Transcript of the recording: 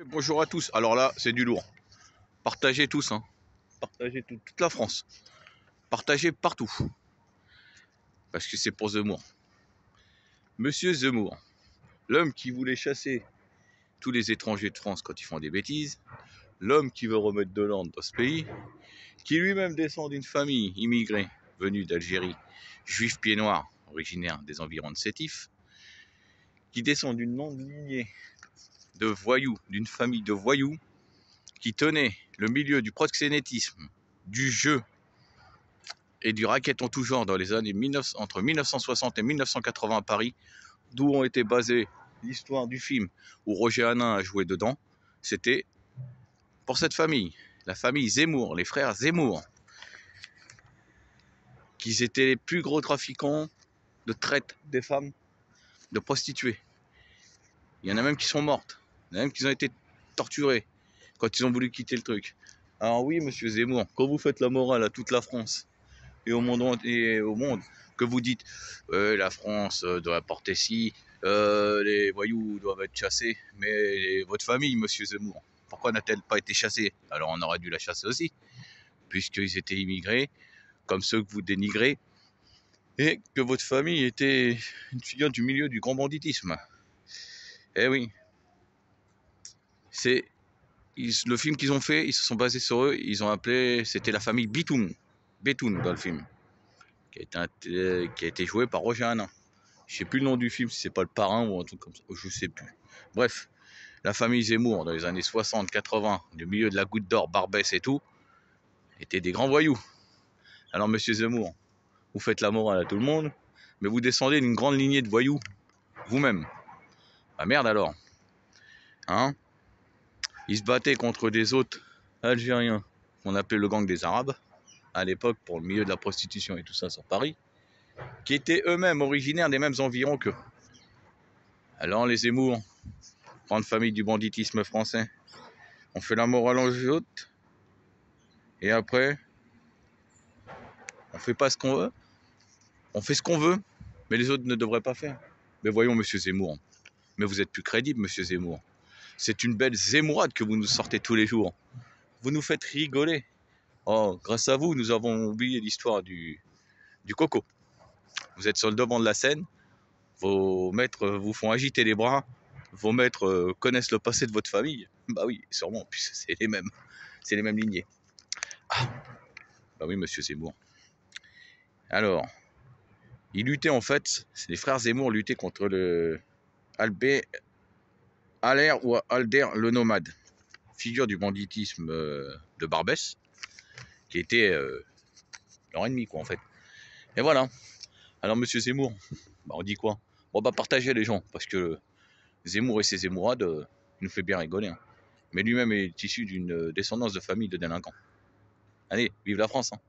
Bonjour à tous. Alors là, c'est du lourd. Partagez tous, hein. Partagez toute la France. Partagez partout. Parce que c'est pour Zemmour. Monsieur Zemmour, l'homme qui voulait chasser tous les étrangers de France quand ils font des bêtises, l'homme qui veut remettre de l'ordre dans ce pays, qui lui-même descend d'une famille immigrée venue d'Algérie, juif pieds noirs, originaire des environs de Sétif, qui descend d'une longue lignée de voyous, d'une famille de voyous, qui tenait le milieu du proxénétisme, du jeu et du racket en tout genre dans les années entre 1960 et 1980 à Paris, d'où ont été basées l'histoire du film où Roger Hanin a joué dedans. C'était pour cette famille, la famille Zemmour, les frères Zemmour, qui étaient les plus gros trafiquants de traite des femmes, de prostituées. Il y en a même qui sont mortes, il y en a même qui ont été torturées quand ils ont voulu quitter le truc. Alors oui, monsieur Zemmour, quand vous faites la morale à toute la France et au monde, que vous dites la France doit porter ci, les voyous doivent être chassés, mais votre famille, monsieur Zemmour, pourquoi n'a-t-elle pas été chassée? Alors on aurait dû la chasser aussi, puisqu'ils étaient immigrés, comme ceux que vous dénigrez, et que votre famille était une figure du milieu du grand banditisme. Eh oui, c'est le film qu'ils ont fait, ils se sont basés sur eux, ils ont appelé, c'était la famille Bitoun, Betoun dans le film, qui a été joué par Roger Hanin. Je sais plus le nom du film, si c'est pas Le Parrain ou un truc comme ça, je sais plus. Bref, la famille Zemmour dans les années 60, 80, du milieu de la Goutte d'Or, Barbès et tout, étaient des grands voyous. Alors monsieur Zemmour, vous faites la morale à tout le monde, mais vous descendez d'une grande lignée de voyous, vous-même. Ah merde alors. Hein? Ils se battaient contre des autres Algériens qu'on appelait le gang des Arabes, à l'époque pour le milieu de la prostitution et tout ça sur Paris, qui étaient eux-mêmes originaires des mêmes environs qu'eux. Alors les Zemmour, grande famille du banditisme français, on fait la morale aux autres, et après, on fait pas ce qu'on veut, on fait ce qu'on veut, mais les autres ne devraient pas faire. Mais voyons, monsieur Zemmour, mais vous êtes plus crédible, monsieur Zemmour. C'est une belle zémourade que vous nous sortez tous les jours. Vous nous faites rigoler. Oh, grâce à vous, nous avons oublié l'histoire du coco. Vous êtes sur le devant de la scène, vos maîtres vous font agiter les bras, vos maîtres connaissent le passé de votre famille. Bah oui, sûrement, puisque c'est les mêmes lignées. Ah, bah oui, monsieur Zemmour. Alors, ils luttaient en fait, les frères Zemmour luttaient contre le Aller ou Alder le Nomade, figure du banditisme de Barbès, qui était leur ennemi, quoi, en fait. Et voilà. Alors, monsieur Zemmour, bah, on dit quoi? Bon, bah, partagez les gens, parce que Zemmour et ses Zemmourades, il nous fait bien rigoler. Hein. Mais lui-même est issu d'une descendance de famille de délinquants. Allez, vive la France, hein.